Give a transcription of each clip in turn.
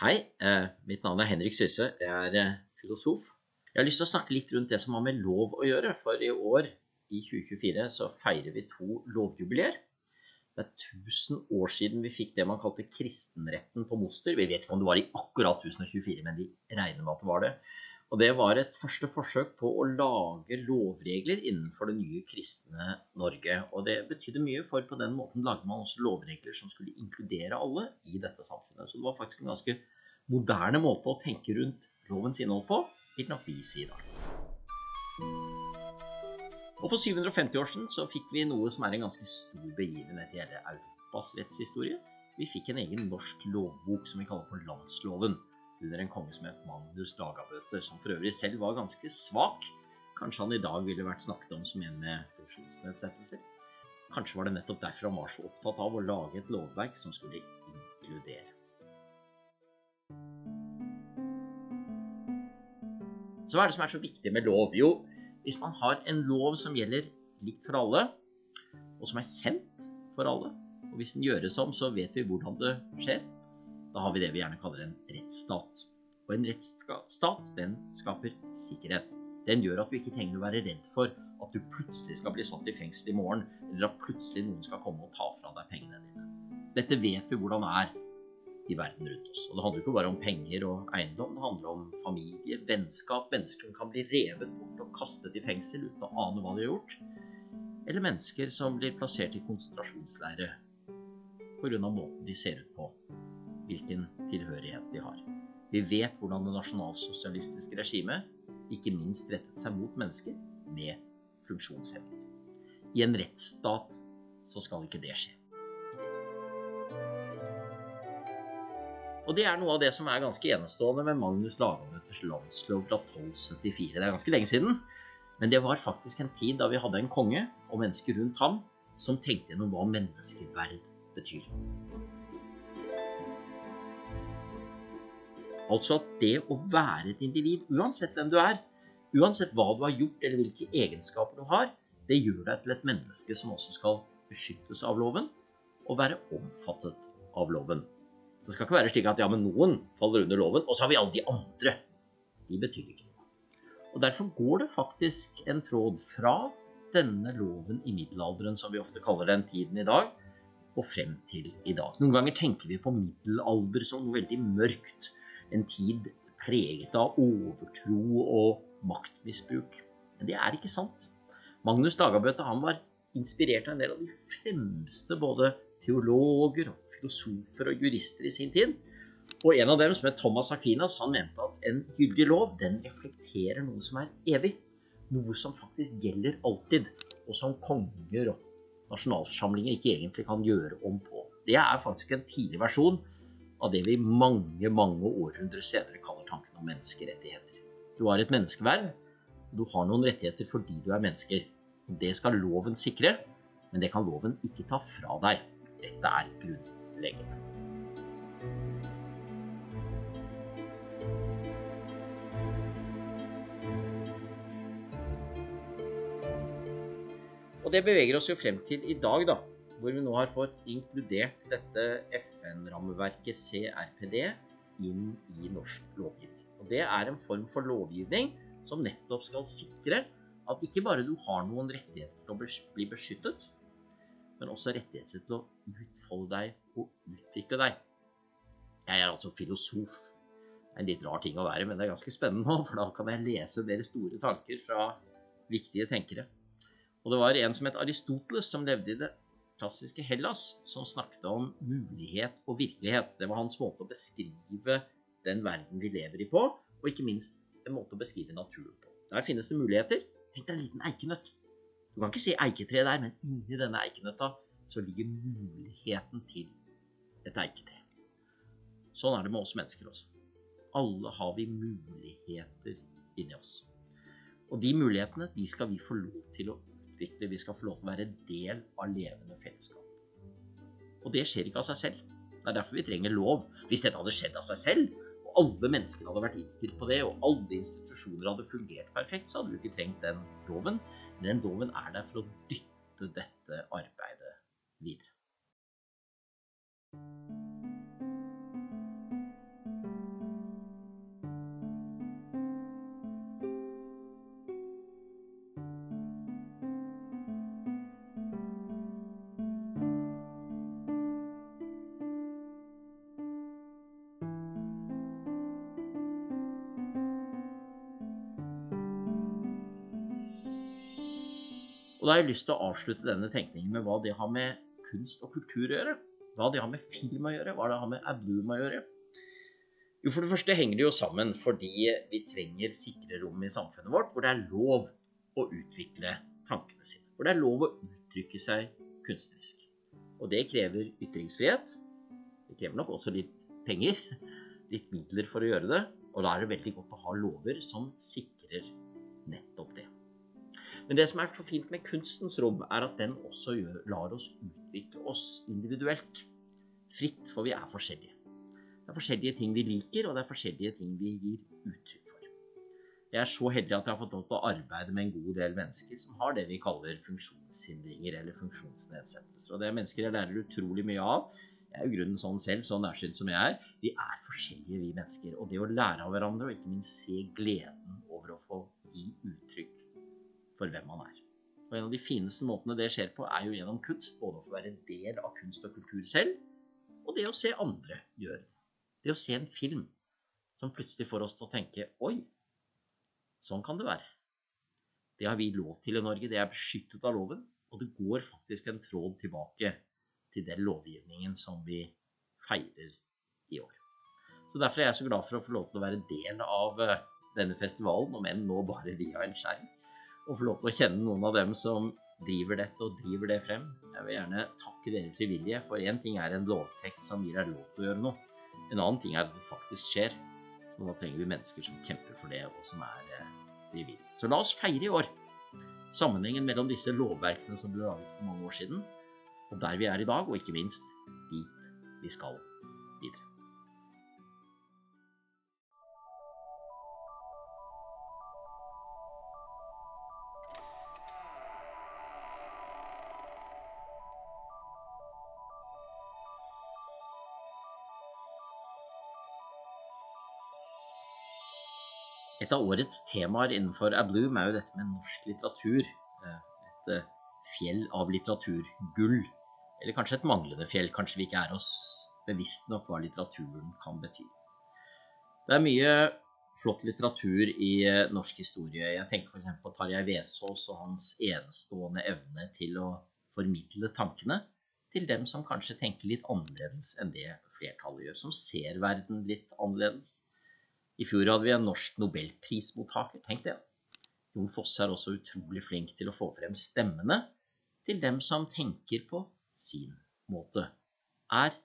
Hei, mitt navn er Henrik Syse, jeg er filosof. Jeg har lyst til å snakke litt rundt det som har med lov å gjøre, for i år, i 2024, så feirer vi 2 lovjubileer. Det er 1000 år siden vi fikk det man kalte kristenretten på Moster. Vi vet ikke om det var i akkurat 1024, men de regner med at det var det. Og det var et første forsøk på å lage lovregler innenfor det nye kristne Norge. Og det betydde mye, for på den måten lagde man også lovregler som skulle inkludere alle i dette samfunnet. Så det var faktisk en ganske moderne måte å tenke rundt lovens innhold på, vil nok vi si i dag. Og for 750 år siden så fikk vi noe som er en ganske stor begivenhet i hele Europas rettshistorie. Vi fikk en egen norsk lovbok som vi kaller for Landsloven, under en konge som het Magnus Lagabøte, som for øvrig selv var ganske svak. Kanskje han i dag ville vært snakket om som en med funksjonsnedsettelser. Kanskje var det nettopp derfor han var så opptatt av å lage et lovverk som skulle inkludere. Så hva er det som er så viktig med lov? Jo, hvis man har en lov som gjelder likt for alle, og som er kjent for alle, og hvis den gjøres om, så vet vi hvordan det skjer. Da har vi det vi gjerne kaller en rettsstat. Og en rettsstat, den skaper sikkerhet. Den gjør at du ikke trenger å være redd for at du plutselig skal bli satt i fengsel i morgen, eller at plutselig noen skal komme og ta fra deg pengene dine. Dette vet vi hvordan det er i verden rundt oss. Og det handler ikke bare om penger og eiendom, det handler om familie, vennskap, mennesker som kan bli revet bort og kastet i fengsel uten å ane hva de har gjort, eller mennesker som blir plassert i konsentrasjonsleire på grunn av måten de ser ut på, hvilken tilhørighet de har. Vi vet hvordan det nasjonalsosialistiske regimet ikke minst rettet seg mot mennesker med funksjonshemning. I en rettsstat så skal ikke det skje. Og det er noe av det som er ganske enestående med Magnus Lagabøtes landslov fra 1274. Det er ganske lenge siden, men det var faktisk en tid da vi hadde en konge og mennesker rundt ham som tenkte gjennom hva menneskeverd betyr. Altså at det å være et individ, uansett hvem du er, uansett hva du har gjort eller hvilke egenskaper du har, det gjør deg til et menneske som også skal beskyttes av loven og være omfattet av loven. Det skal ikke være slik at ja, men noen faller under loven, og så har vi alle de andre. De betyr ikke noe. Og derfor går det faktisk en tråd fra denne loven i middelalderen, som vi ofte kaller den tiden i dag, og frem til i dag. Noen ganger tenker vi på middelalder som noe veldig mørkt, en tid preget av overtro og maktmisbruk. Men det er ikke sant. Magnus Lagabøte, han var inspirert av en del av de fremste både teologer, filosofer og jurister i sin tid. Og en av dem, som er Thomas Aquinas, han mente at en gyldig lov, den reflekterer noe som er evig. Noe som faktisk gjelder alltid, og som konger og nasjonalforsamlinger ikke egentlig kan gjøre om på. Det er faktisk en tidlig versjon av det vi mange århundrer senere kaller tanken om menneskerettigheter. Du har et menneskeverd, og du har noen rettigheter fordi du er mennesker. Det skal loven sikre, men det kan loven ikke ta fra deg. Dette er grunnleggende. Og det beveger oss jo frem til i dag da, hvor vi nå har fått inkludert dette FN-rammeverket CRPD inn i norsk lovgivning. Og det er en form for lovgivning som nettopp skal sikre at ikke bare du har noen rettigheter til å bli beskyttet, men også rettigheter til å utfolde deg og utvikle deg. Jeg er altså filosof. Det er en litt rar ting å være, men det er ganske spennende nå, for da kan jeg lese deres store tanker fra viktige tenkere. Og det var en som het Aristoteles som levde i det klassiske Hellas, som snakket om mulighet og virkelighet. Det var hans måte å beskrive den verden vi lever i på, og ikke minst en måte å beskrive naturen på. Der finnes det muligheter. Tenk deg en liten eikenøtt. Du kan ikke se eiketreet der, men inni denne eikenøtta så ligger muligheten til et eiketre. Sånn er det med oss mennesker også. Alle har vi muligheter inni oss. Og de mulighetene, de skal vi få lov til å utvikle. Vi skal få lov til å være del av levende fellesskap. Og det skjer ikke av seg selv. Det er derfor vi trenger lov. Hvis dette hadde skjedd av seg selv, og alle mennesker hadde vært innstilt på det, og alle institusjoner hadde fungert perfekt, så hadde vi ikke trengt den loven. Men den loven er der for å dytte dette arbeidet videre. Og da har jeg lyst til å avslutte denne tenkningen med hva det har med kunst og kultur å gjøre. Hva det har med film å gjøre, hva det har med ABLUM å gjøre. Jo, for det første henger det jo sammen fordi vi trenger sikre rom i samfunnet vårt hvor det er lov å utvikle tankene sine, hvor det er lov å uttrykke seg kunstnerisk. Og det krever ytringsfrihet. Det krever nok også litt penger, litt midler for å gjøre det, og da er det veldig godt å ha lover som sikrer nettopp det. Men det som er så fint med kunstens rom, er at den også lar oss utvikle oss individuelt, fritt, for vi er forskjellige. Det er forskjellige ting vi liker, og det er forskjellige ting vi gir uttrykk for. Jeg er så heldig at jeg har fått lov til å arbeide med en god del mennesker som har det vi kaller funksjonshindringer eller funksjonsnedsettelser. Og det er mennesker jeg lærer utrolig mye av. Jeg er jo grunnen sånn selv, så nærsynt som jeg er. Vi er forskjellige, vi mennesker. Og det å lære av hverandre, og ikke minst se gleden over å få gi uttrykk for hvem man er. Og en av de fineste måtene det skjer på er jo gjennom kunst, både å få være en del av kunst og kultur selv, og det å se andre gjøre det. Det å se en film som plutselig får oss til å tenke, oi, sånn kan det være. Det har vi lov til i Norge, det er beskyttet av loven, og det går faktisk en tråd tilbake til den lovgivningen som vi feirer i år. Så derfor er jeg så glad for å få lov til å være del av denne festivalen, om enn nå bare via en skjerm, og få lov til å kjenne noen av dem som driver dette og driver det frem. Jeg vil gjerne takke dere frivillige, for en ting er en lovtekst som gir deg lov til å gjøre noe. En annen ting er at det faktisk skjer, og da trenger vi mennesker som kjemper for det, og som er frivillige. Så la oss feire i år sammenhengen mellom disse lovverkene som ble laget for mange år siden, og der vi er i dag, og ikke minst dit vi skal videre. Et av årets temaer innenfor ABLUM er jo dette med norsk litteratur, et fjell av litteraturgull, eller kanskje et manglende fjell, kanskje vi ikke er oss bevisst nok hva litteraturen kan bety. Det er mye flott litteratur i norsk historie. Jeg tenker for eksempel på Tarjei Vesaas og hans enestående evne til å formidle tankene til dem som kanskje tenker litt annerledes enn det flertallet gjør, som ser verden litt annerledes. I fjor hadde vi en norsk Nobelprismottaker, tenk det. Jon Fosse er også utrolig flink til å få frem stemmene til dem som tenker på sin måte, er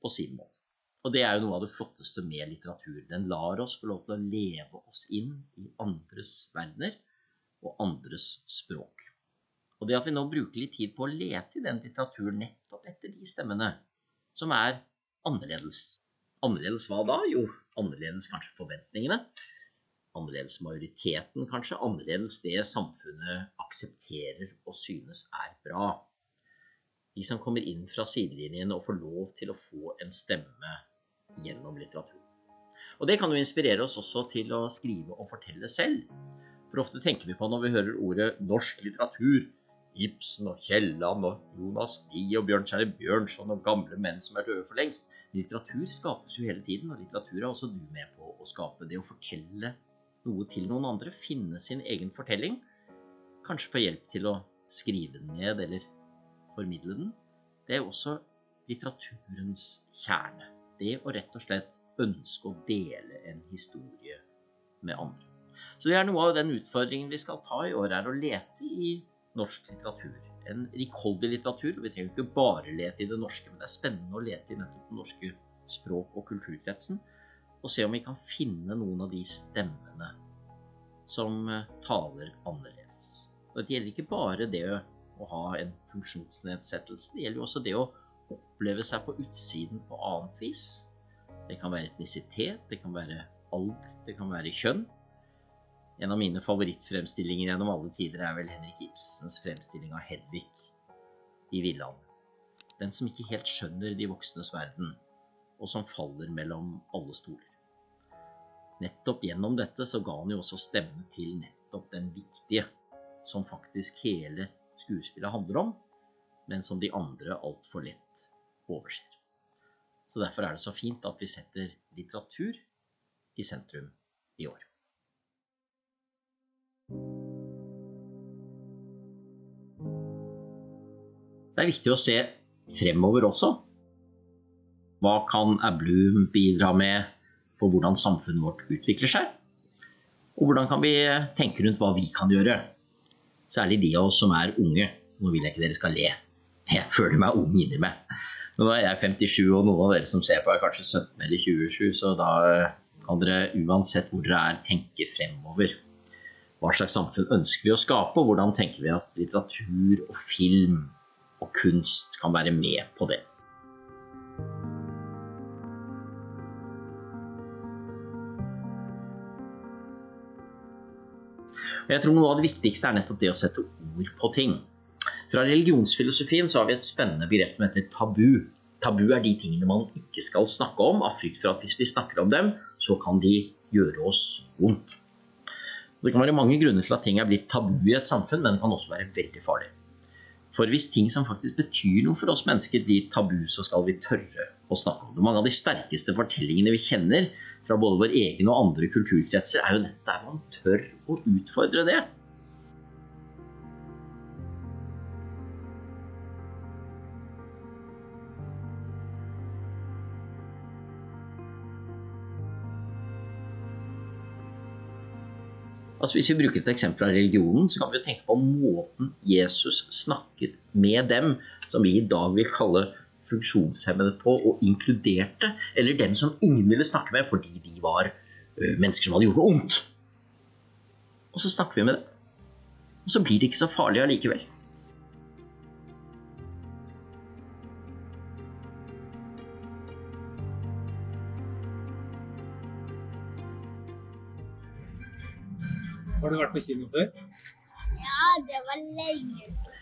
på sin måte. Og det er jo noe av det flotteste med litteratur. Den lar oss få lov til å leve oss inn i andres verdener og andres språk. Og det at vi nå bruker litt tid på å lete i den litteraturen nettopp etter de stemmene som er annerledes. Annerledes hva da? Jo, annerledes kanskje forventningene, annerledes majoriteten kanskje, annerledes det samfunnet aksepterer og synes er bra. De som kommer inn fra sidelinjen og får lov til å få en stemme gjennom litteratur. Og det kan jo inspirere oss også til å skrive og fortelle selv. For ofte tenker vi på når vi hører ordet norsk litteratur, Ibsen og Kielland og Jonas Lie og Bjørnstjerne Bjørnson og gamle menn som er døde for lengst. Litteratur skapes jo hele tiden, og litteratur er også du med på å skape. Det å fortelle noe til noen andre, finne sin egen fortelling, kanskje få hjelp til å skrive den ned eller formidle den. Det er jo også litteraturens kjerne. Det å rett og slett ønske å dele en historie med andre. Så det er noe av den utfordringen vi skal ta i år, er å lete i norsk litteratur. En rikholdig litteratur, og vi trenger ikke bare lete i det norske, men det er spennende å lete i nettopp den norske språk- og kulturkretsen, og se om vi kan finne noen av de stemmene som taler annerledes. Og det gjelder ikke bare det å ha en funksjonsnedsettelse, det gjelder jo også det å oppleve seg på utsiden på annet vis. Det kan være etnisitet, det kan være alder, det kan være kjønn. En av mine favorittfremstillinger gjennom alle tider er vel Henrik Ibsens fremstilling av Hedvig i Villand. Den som ikke helt skjønner de voksnes verden, og som faller mellom alle stoler. Nettopp gjennom dette så ga han jo også stemme til nettopp den viktige, som faktisk hele skuespillet handler om, men som de andre alt for lett overser. Så derfor er det så fint at vi setter litteratur i sentrum i år. Det er viktig å se fremover også. Hva kan Bloom bidra med på hvordan samfunnet vårt utvikler seg? Og hvordan kan vi tenke rundt hva vi kan gjøre? Særlig de av oss som er unge. Nå vil jeg ikke dere skal le. Jeg føler meg ung inni meg. Nå er jeg 57, og noen av dere som ser på er kanskje 17 eller 27, så da kan dere uansett hvor dere er tenke fremover. Hva slags samfunn ønsker vi å skape, og hvordan tenker vi at litteratur og film og kunst kan være med på det? Og jeg tror noe av det viktigste er nettopp det å sette ord på ting. Fra religionsfilosofien så har vi et spennende begrep som heter tabu. Tabu er de tingene man ikke skal snakke om, av frykt for at hvis vi snakker om dem, så kan de gjøre oss vondt. Det kan være mange grunner til at ting er blitt tabu i et samfunn, men det kan også være veldig farlig. For hvis ting som faktisk betyr noe for oss mennesker blir tabu, så skal vi tørre å snakke om det. Mange av de sterkeste fortellingene vi kjenner fra både vår egen og andre kulturkretser er jo dette der man tør å utfordre det. Altså hvis vi bruker et eksempel fra religionen, så kan vi tenke på måten Jesus snakket med dem, som vi i dag vil kalle funksjonshemmede på, og inkluderte, eller dem som ingen ville snakke med fordi de var mennesker som hadde gjort noe ondt. Og så snakker vi med dem. Og så blir det ikke så farlig allikevel. Har du vært på kino før? Ja, det var lenge siden.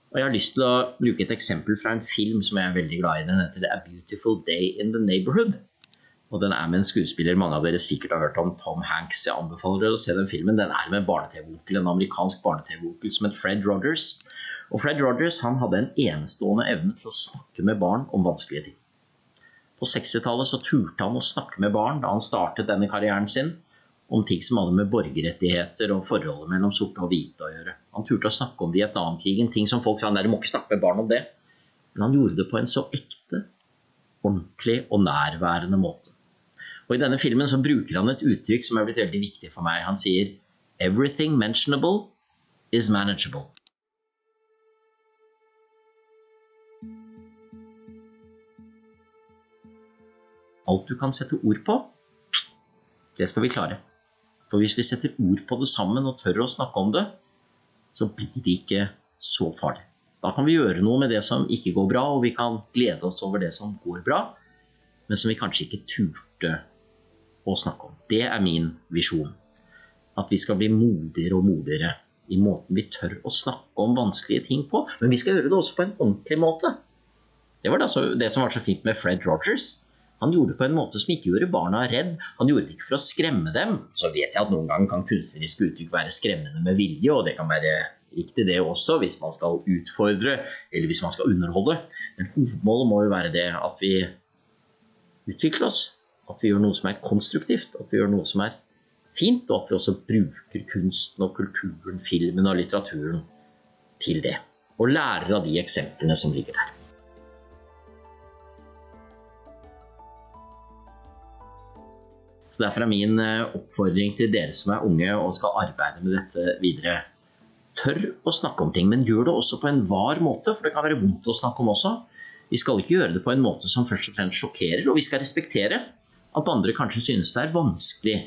Og jeg har lyst til å bruke et eksempel fra en film som jeg er veldig glad i. Den heter A Beautiful Day in the Neighborhood. Og den er med en skuespiller mange av dere sikkert har hørt om, Tom Hanks. Jeg anbefaler dere å se den filmen. Den er med barne-TV-onkel, en amerikansk barne-TV-onkel som het Fred Rogers. Og Fred Rogers, han hadde en enestående evne til å snakke med barn om vanskelige ting. På 60-tallet så turte han å snakke med barn da han startet denne karrieren sin, om ting som hadde med borgerrettigheter og forholdet mellom sorte og hvite å gjøre. Han turte å snakke om Vietnamkrigen, ting som folk sa, nei, du må ikke snakke med barn om det. Men han gjorde det på en så ekte, ordentlig og nærværende måte. Og i denne filmen så bruker han et uttrykk som er blitt veldig viktig for meg. Han sier, everything mentionable is manageable. Alt du kan sette ord på, det skal vi klare. For hvis vi setter ord på det sammen og tør å snakke om det, så blir det ikke så farlig. Da kan vi gjøre noe med det som ikke går bra, og vi kan glede oss over det som går bra, men som vi kanskje ikke turte å snakke om. Det er min visjon. At vi skal bli modigere og modigere i måten vi tør å snakke om vanskelige ting på, men vi skal gjøre det også på en ordentlig måte. Det var det som var så fint med Fred Rogers. Han gjorde det på en måte som ikke gjorde barna redd. Han gjorde det ikke for å skremme dem. Så vet jeg at noen ganger kan kunstneriske uttrykk være skremmende med vilje, og det kan være riktig det også hvis man skal utfordre, eller hvis man skal underholde. Men hovedmålet må jo være det at vi utvikler oss, at vi gjør noe som er konstruktivt, at vi gjør noe som er fint, og at vi også bruker kunsten og kulturen, filmen og litteraturen til det. Og lærer av de eksemplene som ligger der. Så derfor er min oppfordring til dere som er unge og skal arbeide med dette videre. Tør å snakke om ting, men gjør det også på en var måte, for det kan være vondt å snakke om også. Vi skal ikke gjøre det på en måte som først og fremst sjokkerer, og vi skal respektere at andre kanskje synes det er vanskelig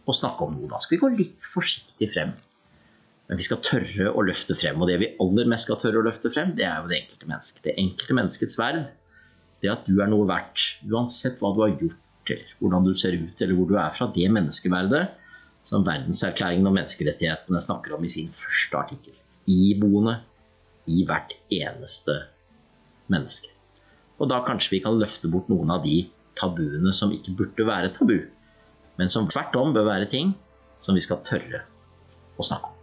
å snakke om noe. Da skal vi gå litt forsiktig frem. Men vi skal tørre å løfte frem, og det vi aller mest skal tørre å løfte frem, det er jo det enkelte mennesket. Det enkelte menneskets verd. Det at du er noe verdt, uansett hva du har gjort, eller hvordan du ser ut, eller hvor du er fra, det menneskeverdet som Verdenserklæringen om menneskerettighetene snakker om i sin første artikkel. Iboende i hvert eneste menneske. Og da kanskje vi kan løfte bort noen av de tabuene som ikke burde være tabu, men som tvert om bør være ting som vi skal tørre å snakke om.